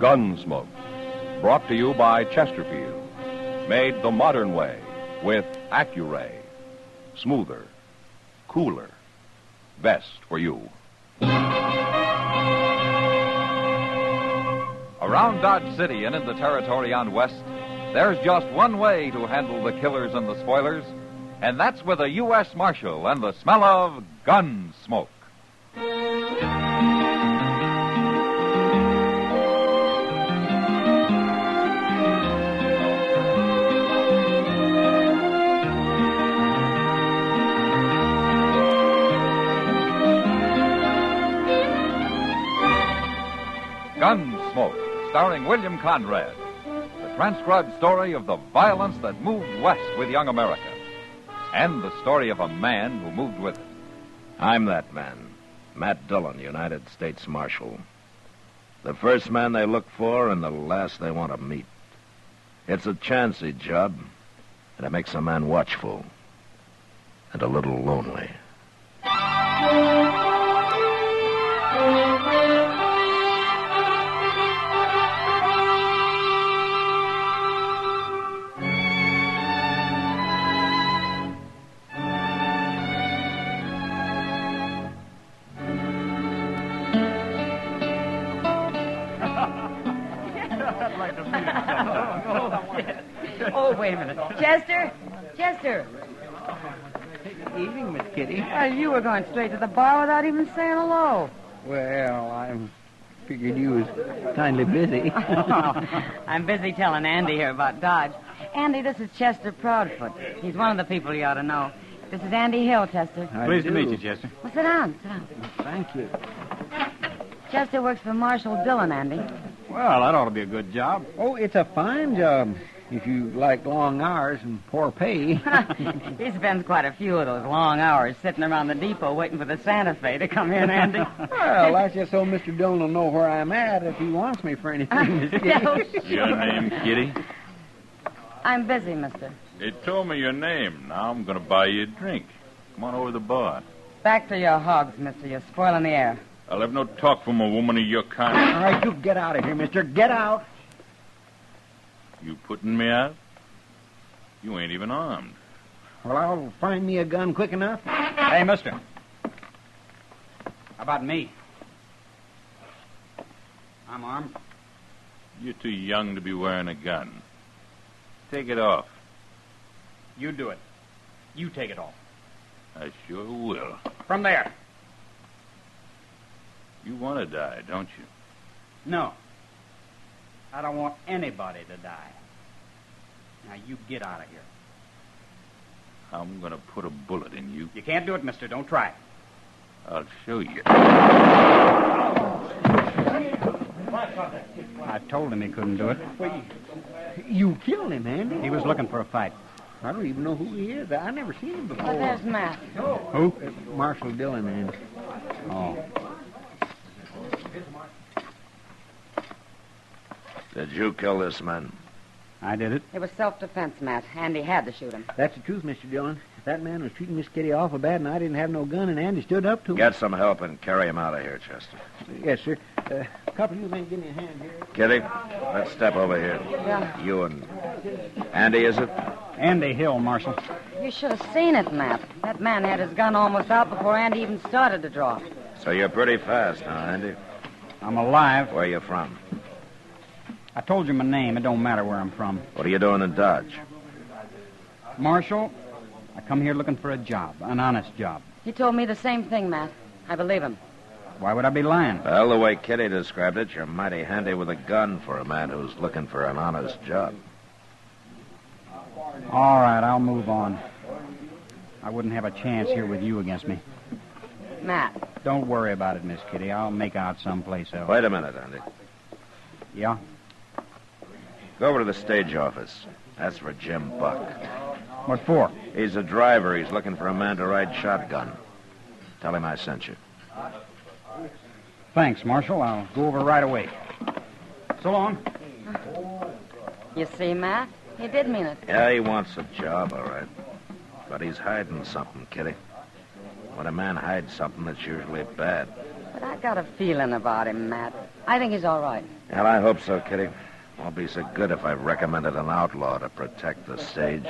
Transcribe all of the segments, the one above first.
Gunsmoke, brought to you by Chesterfield, made the modern way with Accuray. Smoother, cooler, best for you. Around Dodge City and in the territory on West, there's just one way to handle the killers and the spoilers, and that's with a U.S. Marshal and the smell of Gunsmoke. Gunsmoke, starring William Conrad. The transcribed story of the violence that moved west with young America. And the story of a man who moved with it. I'm that man, Matt Dillon, United States Marshal. The first man they look for and the last they want to meet. It's a chancy job, and it makes a man watchful and a little lonely. Oh, wait a minute. Chester? Evening, Miss Kitty. Well, you were going straight to the bar without even saying hello. Well, I figured you was kindly busy. I'm busy telling Andy here about Dodge. Andy, this is Chester Proudfoot. He's one of the people you ought to know. This is Andy Hill, Chester. Pleased to meet you, Chester. Well, sit down. Thank you. Chester works for Marshal Dillon, Andy. Well, that ought to be a good job. Oh, it's a fine job if you like long hours and poor pay. He spends quite a few of those long hours sitting around the depot waiting for the Santa Fe to come in, Andy. Well, that's just so Mr. Dillon will know where I'm at if he wants me for anything, Miss Kitty. Your name, Kitty? I'm busy, mister. They told me your name. Now I'm going to buy you a drink. Come on over to the bar. Back to your hogs, mister. You're spoiling the air. I'll have no talk from a woman of your kind. All right, you get out of here, mister. Get out. You putting me out? You ain't even armed. Well, I'll find me a gun quick enough. Hey, mister. How about me? I'm armed. You're too young to be wearing a gun. Take it off. You do it. You take it off. I sure will. From there. You want to die, don't you? No. I don't want anybody to die. Now, you get out of here. I'm going to put a bullet in you. You can't do it, mister. Don't try. I'll show you. I told him he couldn't do it. You killed him, Andy. He was looking for a fight. I don't even know who he is. I never seen him before. Well, there's Matt. Who? Marshal Dillon, Andy. Oh. Did you kill this man? I did it. It was self-defense, Matt. Andy had to shoot him. That's the truth, Mr. Dillon. If that man was treating Miss Kitty awful bad and I didn't have no gun and Andy stood up to him. Get some help and carry him out of here, Chester. Yes, sir. A couple of you men give me a hand here. Kitty, let's step over here. Yeah. You and Andy, is it? Andy Hill, Marshal. You should have seen it, Matt. That man had his gun almost out before Andy even started to draw. So you're pretty fast, huh, Andy? I'm alive. Where you from? I told you my name. It don't matter where I'm from. What are you doing in Dodge? Marshal, I come here looking for a job, an honest job. He told me the same thing, Matt. I believe him. Why would I be lying? Well, the way Kitty described it, you're mighty handy with a gun for a man who's looking for an honest job. All right, I'll move on. I wouldn't have a chance here with you against me. Matt. Don't worry about it, Miss Kitty. I'll make out someplace else. Wait a minute, Andy. Yeah? Go over to the stage office. That's for Jim Buck. What for? He's a driver. He's looking for a man to ride shotgun. Tell him I sent you. Thanks, Marshal. I'll go over right away. So long. You see, Matt? He did mean it. Yeah, he wants a job, all right. But he's hiding something, Kitty. When a man hides something, it's usually bad. But I got a feeling about him, Matt. I think he's all right. Well, I hope so, Kitty. Won't be so good if I recommended an outlaw to protect the stage.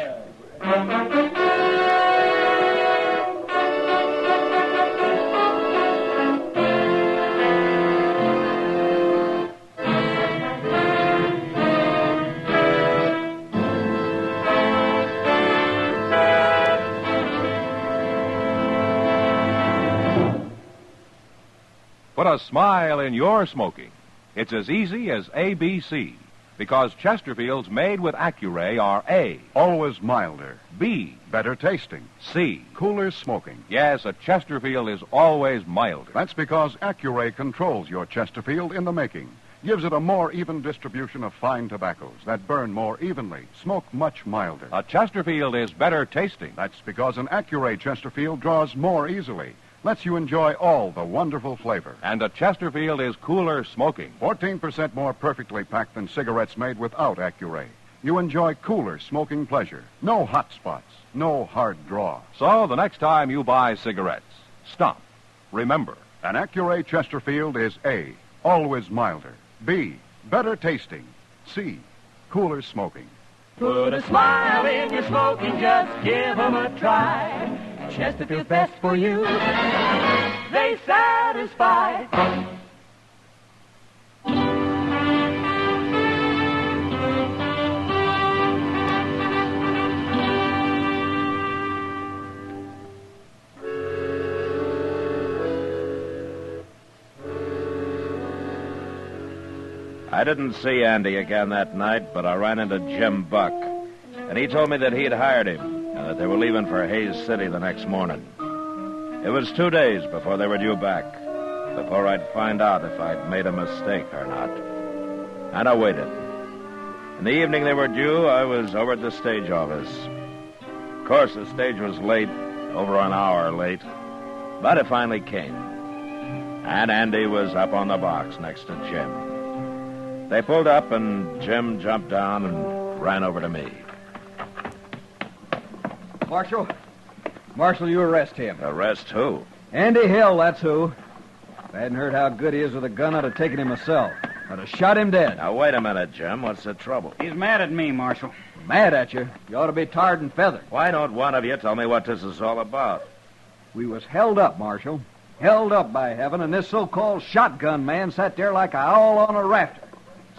Put a smile in your smoking. It's as easy as ABC, because Chesterfields made with Accuray are A, Always milder, B, better tasting, C. cooler smoking. Yes, a Chesterfield is always milder. That's because Accuray controls your Chesterfield in the making. Gives it a more even distribution of fine tobaccos that burn more evenly, smoke much milder. A Chesterfield is better tasting. That's because an Accuray Chesterfield draws more easily, lets you enjoy all the wonderful flavor. And a Chesterfield is cooler smoking. 14% more perfectly packed than cigarettes made without Accuray. You enjoy cooler smoking pleasure. No hot spots, no hard draw. So the next time you buy cigarettes, stop. Remember, An Accuray Chesterfield is A, always milder. B, better tasting. C, cooler smoking. Put a smile in your smoking, just give 'em a try. Chesterfield's best for you. They satisfy. I didn't see Andy again that night, but I ran into Jim Buck, and he told me that he'd hired him and that they were leaving for Hayes City the next morning. It was 2 days before they were due back, before I'd find out if I'd made a mistake or not. And I waited. In the evening they were due, I was over at the stage office. Of course, the stage was late, over an hour late, but it finally came. And Andy was up on the box next to Jim. They pulled up, and Jim jumped down and ran over to me. Marshal, you arrest him. Arrest who? Andy Hill, that's who. If I hadn't heard how good he is with a gun, I'd have taken him myself. I'd have shot him dead. Now, wait a minute, Jim. What's the trouble? He's mad at me, Marshal. Mad at you? You ought to be tarred and feathered. Why don't one of you tell me what this is all about? We was held up, Marshal. Held up, by heaven, and this so-called shotgun man sat there like a owl on a rafter.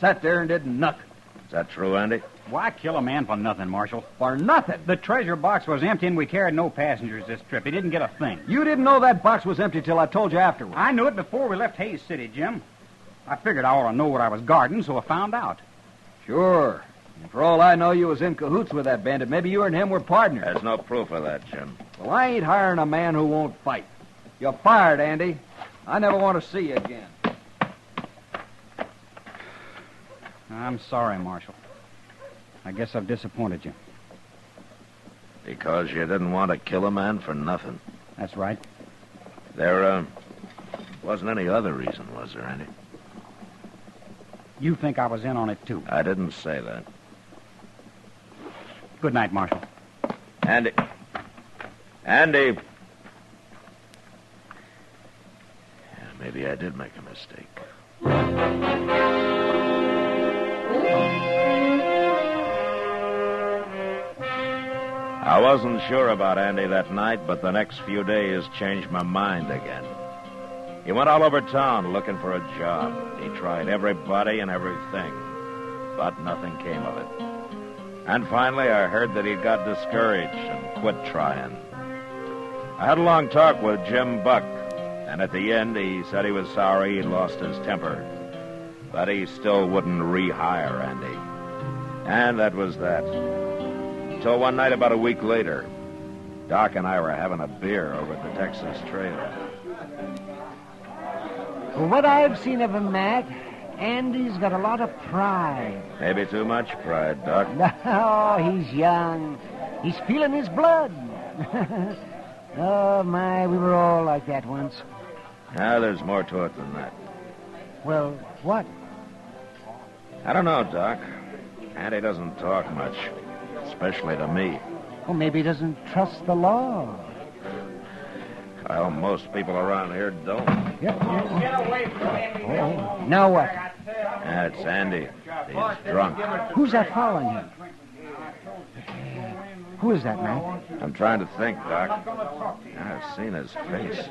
Sat there and did nothing. Is that true, Andy? Why kill a man for nothing, Marshal? For nothing. The treasure box was empty and we carried no passengers this trip. He didn't get a thing. You didn't know that box was empty till I told you afterwards. I knew it before we left Hayes City, Jim. I figured I ought to know what I was guarding, so I found out. Sure. And for all I know, you was in cahoots with that bandit. Maybe you and him were partners. There's no proof of that, Jim. Well, I ain't hiring a man who won't fight. You're fired, Andy. I never want to see you again. I'm sorry, Marshal. I guess I've disappointed you. Because you didn't want to kill a man for nothing. That's right. There, wasn't any other reason, was there, Andy? You think I was in on it, too. I didn't say that. Good night, Marshal. Andy. Andy. Yeah, maybe I did make a mistake. I wasn't sure about Andy that night, but the next few days changed my mind again. He went all over town looking for a job. He tried everybody and everything, but nothing came of it. And finally, I heard that he'd got discouraged and quit trying. I had a long talk with Jim Buck, and at the end, he said he was sorry he'd lost his temper, but he still wouldn't rehire Andy. And that was that. Until one night about a week later, Doc and I were having a beer over at the Texas Trail. From what I've seen of him, Matt, Andy's got a lot of pride. Maybe too much pride, Doc. No, he's young. He's feeling his blood. Oh, my, we were all like that once. Now, there's more to it than that. Well, what? I don't know, Doc. Andy doesn't talk much, especially to me. Well, maybe he doesn't trust the law. Well, most people around here don't. Yep. Get away from him. Oh, now what? That's Andy. He's drunk. Who's that following him? Who is that, man? I'm trying to think, Doc. I've seen his face.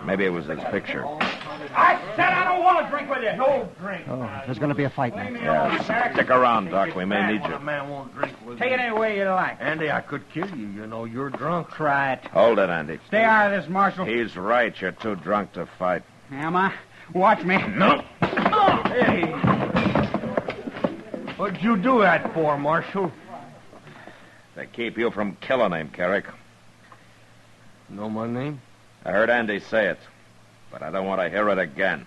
Maybe it was his picture. I said I don't want to drink with you. No drink. Oh, there's going to be a fight now. Yeah, stick around, Doc. We may need you. Man won't drink with Take it any way you like. Andy, I could kill you. You know, you're drunk. Try it. Hold it, Andy. Stay out of this, Marshal. He's right. You're too drunk to fight. Am I? Watch me. No. Hey. What'd you do that for, Marshal? To keep you from killing him, Carrick. Know my name? I heard Andy say it, but I don't want to hear it again.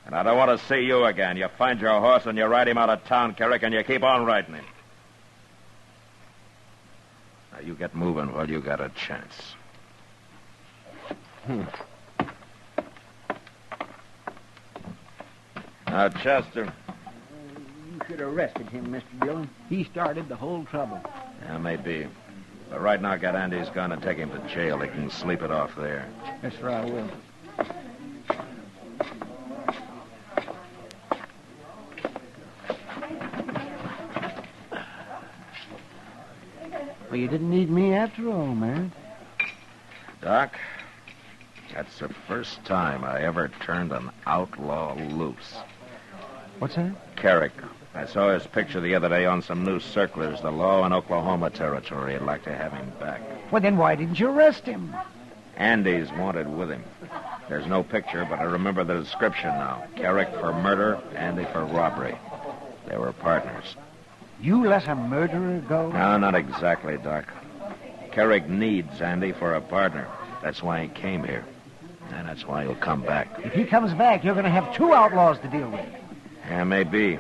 And I don't want to see you again. You find your horse and you ride him out of town, Carrick, and you keep on riding him. Now, you get moving while you got a chance. Now, Chester. You should have arrested him, Mr. Dillon. He started the whole trouble. Yeah, maybe. But right now, get Andy's gun and take him to jail. He can sleep it off there. Yes, sir, I will. Well, you didn't need me after all, man. Doc, that's the first time I ever turned an outlaw loose. What's that? Carrick. I saw his picture the other day on some new circulars. The law in Oklahoma Territory. I'd like to have him back. Well, then why didn't you arrest him? Andy's wanted with him. There's no picture, but I remember the description now. Carrick for murder, Andy for robbery. They were partners. You let a murderer go? No, not exactly, Doc. Carrick needs Andy for a partner. That's why he came here. And that's why he'll come back. If he comes back, you're going to have two outlaws to deal with. Yeah, maybe.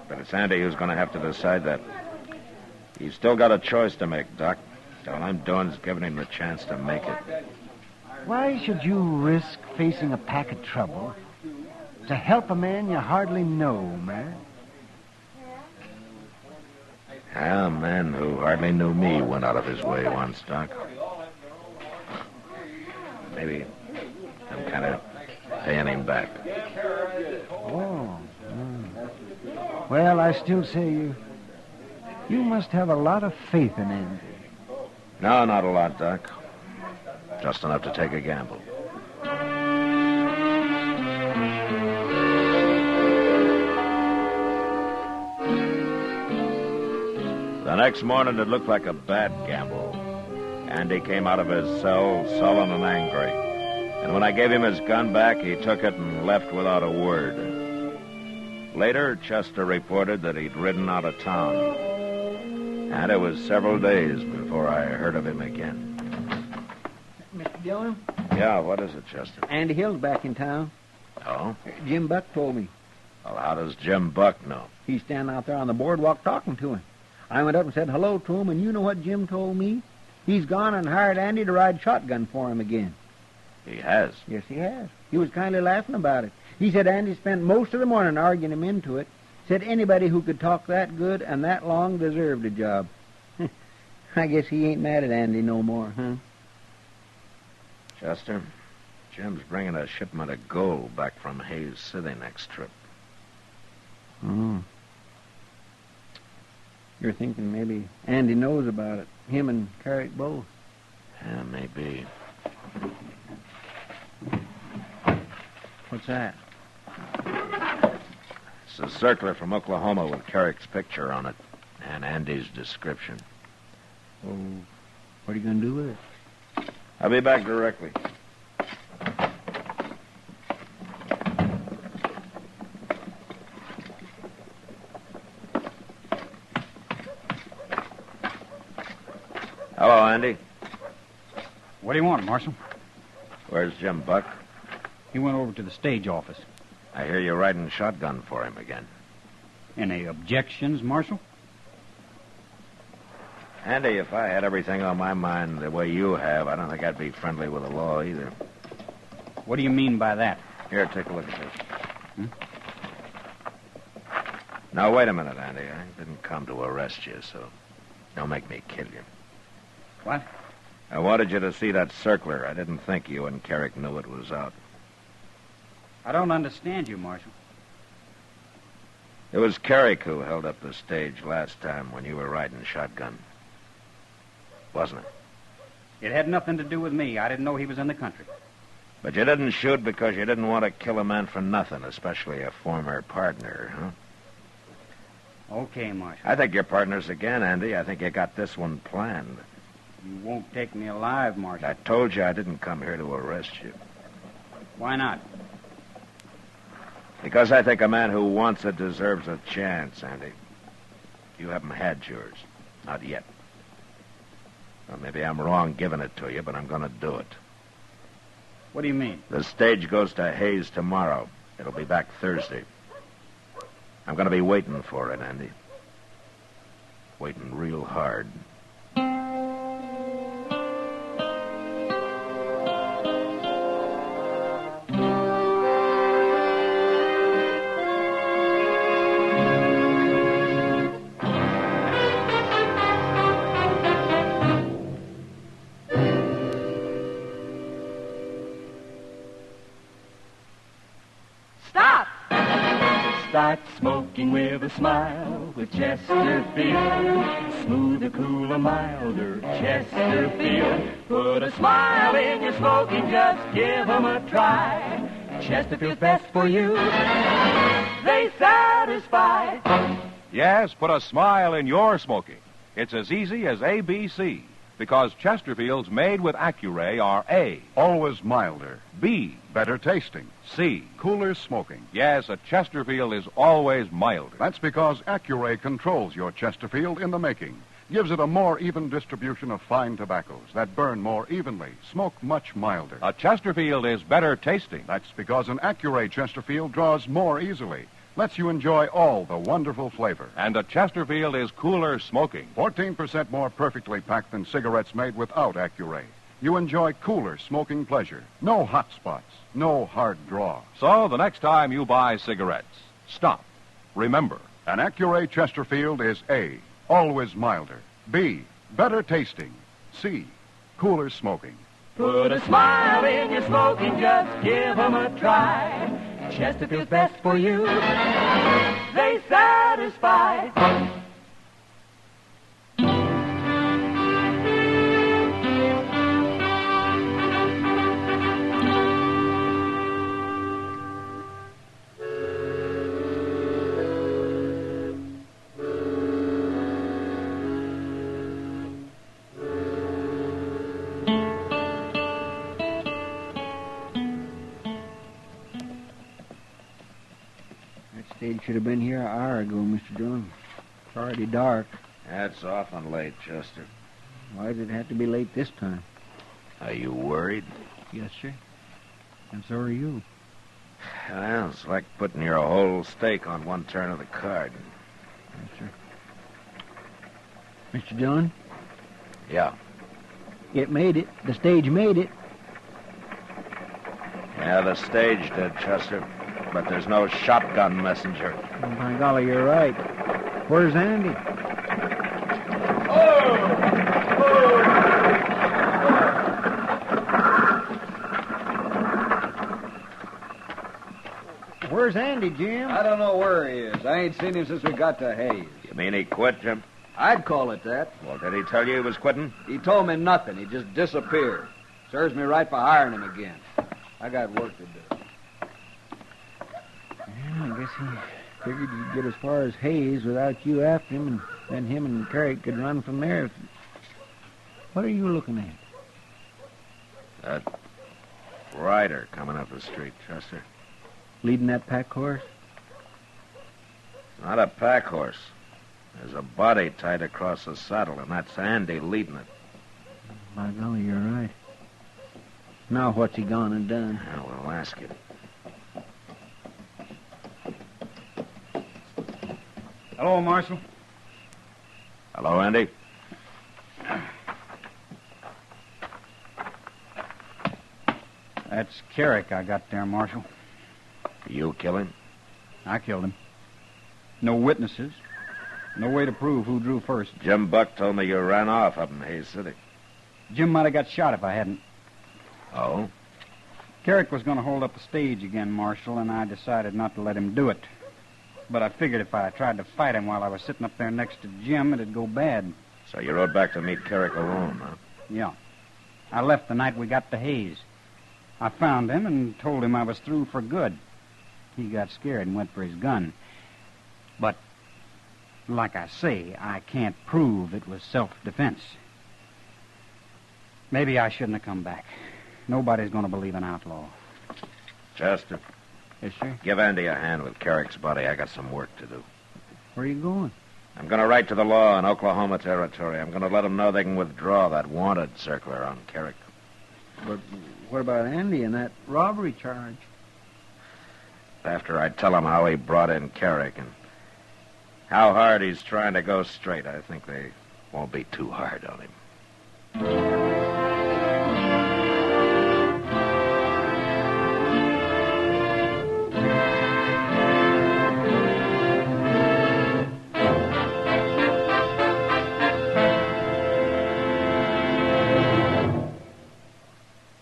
But it's Andy who's going to have to decide that. He's still got a choice to make, Doc. All I'm doing is giving him the chance to make it. Why should you risk facing a pack of trouble to help a man you hardly know, man? A man who hardly knew me went out of his way once, Doc. Maybe I'm kind of paying him back. Oh. Well, I still say you must have a lot of faith in Andy. No, not a lot, Doc. Just enough to take a gamble. The next morning, it looked like a bad gamble. Andy came out of his cell sullen and angry. And when I gave him his gun back, he took it and left without a word. Later, Chester reported that he'd ridden out of town. And it was several days before I heard of him again. Mr. Dillon? Yeah, what is it, Chester? Andy Hill's back in town. Oh? Jim Buck told me. Well, how does Jim Buck know? He's standing out there on the boardwalk talking to him. I went up and said hello to him, and you know what Jim told me? He's gone and hired Andy to ride shotgun for him again. He has? Yes, he has. He was kindly laughing about it. He said Andy spent most of the morning arguing him into it. Said anybody who could talk that good and that long deserved a job. I guess he ain't mad at Andy no more, huh? Chester, Jim's bringing a shipment of gold back from Hays City next trip. You're thinking maybe Andy knows about it. Him and Carrick both. Yeah, maybe. What's that? It's a circular from Oklahoma with Carrick's picture on it and Andy's description. Oh, what are you going to do with it? I'll be back directly. Hello, Andy. What do you want, Marshal? Where's Jim Buck? He went over to the stage office. I hear you're riding shotgun for him again. Any objections, Marshal? Andy, if I had everything on my mind the way you have, I don't think I'd be friendly with the law either. What do you mean by that? Here, take a look at this. Now, wait a minute, Andy. I didn't come to arrest you, so don't make me kill you. What? I wanted you to see that circler. I didn't think you and Carrick knew it was out. I don't understand you, Marshal. It was Carrick who held up the stage last time when you were riding shotgun. Wasn't it? It had nothing to do with me. I didn't know he was in the country. But you didn't shoot because you didn't want to kill a man for nothing, especially a former partner, huh? Okay, Marshal. I think you're partners again, Andy. I think you got this one planned. You won't take me alive, Marshal. I told you I didn't come here to arrest you. Why not? Because I think a man who wants it deserves a chance, Andy. You haven't had yours. Not yet. Well, maybe I'm wrong giving it to you, but I'm going to do it. What do you mean? The stage goes to Hayes tomorrow. It'll be back Thursday. I'm going to be waiting for it, Andy. Waiting real hard. Start smoking with a smile with Chesterfield. Smoother, cooler, milder Chesterfield. Put a smile in your smoking, just give 'em a try. Chesterfield's best for you. They satisfy. Yes, put a smile in your smoking. It's as easy as ABC, because Chesterfields made with Accuray are A, Always milder. B, Better tasting. C. Cooler smoking. Yes, a Chesterfield is always milder. That's because Accuray controls your Chesterfield in the making. Gives it a more even distribution of fine tobaccos that burn more evenly, smoke much milder. A Chesterfield is better tasting. That's because an Accuray Chesterfield draws more easily. Lets you enjoy all the wonderful flavor. And a Chesterfield is cooler smoking. 14% more perfectly packed than cigarettes made without Accuray. You enjoy cooler smoking pleasure. No hot spots. No hard draw. So the next time you buy cigarettes, stop. Remember, An Accuray Chesterfield is A, always milder. B, better tasting. C, cooler smoking. Put a smile in your smoking, just give 'em a try. Chesterfield's best for you. They satisfy. That stage should have been here an hour ago, Mr. Dillon. It's already dark. That's often late, Chester. Why did it have to be late this time? Are you worried? Yes, sir. And so are you. Well, it's like putting your whole stake on one turn of the card. Yes, sir. Mr. Dillon, Yeah. it made it. The stage made it. Yeah, the stage did, Chester. But there's no shotgun messenger. Oh, by golly, you're right. Where's Andy? Where's Andy, Jim? I don't know where he is. I ain't seen him since we got to Hayes. You mean he quit, Jim? I'd call it that. Well, did he tell you he was quitting? He told me nothing. He just disappeared. Serves me right for hiring him again. I got work to do. Yeah, I guess he figured you'd get as far as Hayes without you after him, and then him and Carrick could run from there. What are you looking at? That rider coming up the street, Chester. Leading that pack horse? Not a pack horse. There's a body tied across the saddle, and that's Andy leading it. By golly, you're right. Now what's he gone and done? Well, we'll ask him. Hello, Marshal. Hello, Andy. That's Carrick I got there, Marshal. You kill him? I killed him. No witnesses. No way to prove who drew first. Jim Buck told me you ran off up in Hayes City. Jim might have got shot if I hadn't. Oh? Carrick was going to hold up the stage again, Marshal, and I decided not to let him do it. But I figured if I tried to fight him while I was sitting up there next to Jim, it'd go bad. So you rode back to meet Carrick alone, huh? Yeah. I left the night we got to Hayes. I found him and told him I was through for good. He got scared and went for his gun. But, like I say, I can't prove it was self-defense. Maybe I shouldn't have come back. Nobody's going to believe an outlaw. Chester. Yes, sir. Give Andy a hand with Carrick's body. I got some work to do. Where are you going? I'm going to write to the law in Oklahoma Territory. I'm going to let them know they can withdraw that wanted circular on Carrick. But what about Andy and that robbery charge? After I tell them how he brought in Carrick and how hard he's trying to go straight, I think they won't be too hard on him.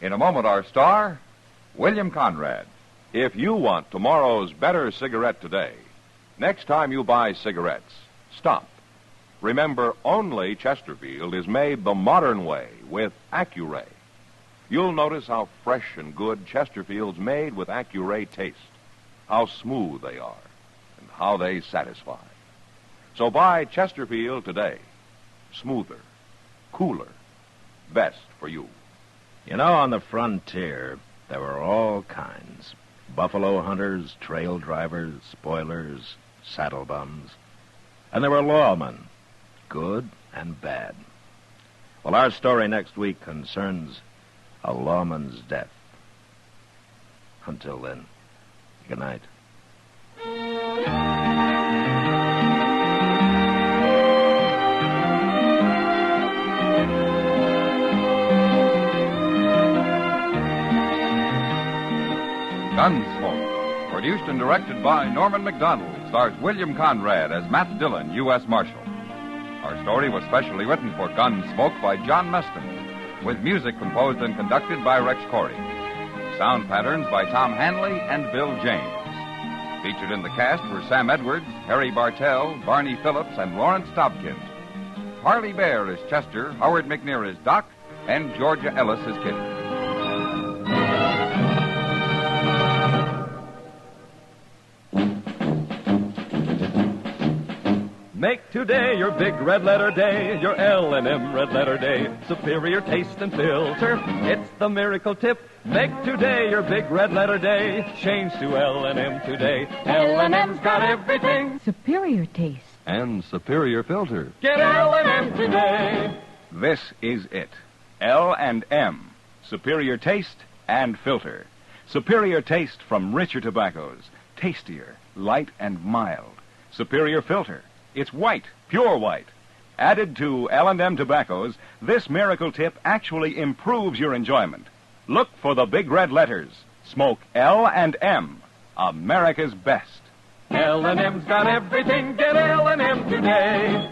In a moment, our star, William Conrad. If you want tomorrow's better cigarette today, next time you buy cigarettes, stop. Remember, only Chesterfield is made the modern way with Accuray. You'll notice how fresh and good Chesterfield's made with Accuray taste, how smooth they are, and how they satisfy. So buy Chesterfield today. Smoother, cooler, best for you. You know, on the frontier, there were all kinds. Buffalo hunters, trail drivers, spoilers, saddle bums. And there were lawmen, good and bad. Well, our story next week concerns a lawman's death. Until then, good night. Gunsmoke, produced and directed by Norman McDonald, stars William Conrad as Matt Dillon, U.S. Marshal. Our story was specially written for Gunsmoke by John Meston, with music composed and conducted by Rex Corey. Sound patterns by Tom Hanley and Bill James. Featured in the cast were Sam Edwards, Harry Bartell, Barney Phillips, and Lawrence Dobkin. Harley Bear is Chester, Howard McNear is Doc, and Georgia Ellis is Kitty. Make today your big red letter day, your L&M red letter day. Superior taste and filter, it's the miracle tip. Make today your big red letter day. Change to L&M today. L&M's got everything. Superior taste. And superior filter. Get L&M today. This is it. L&M. Superior taste and filter. Superior taste from richer tobaccos. Tastier, light and mild. Superior filter. It's white, pure white. Added to L&M tobaccos, this miracle tip actually improves your enjoyment. Look for the big red letters. Smoke L&M, America's best. L&M's got everything. Get L&M today.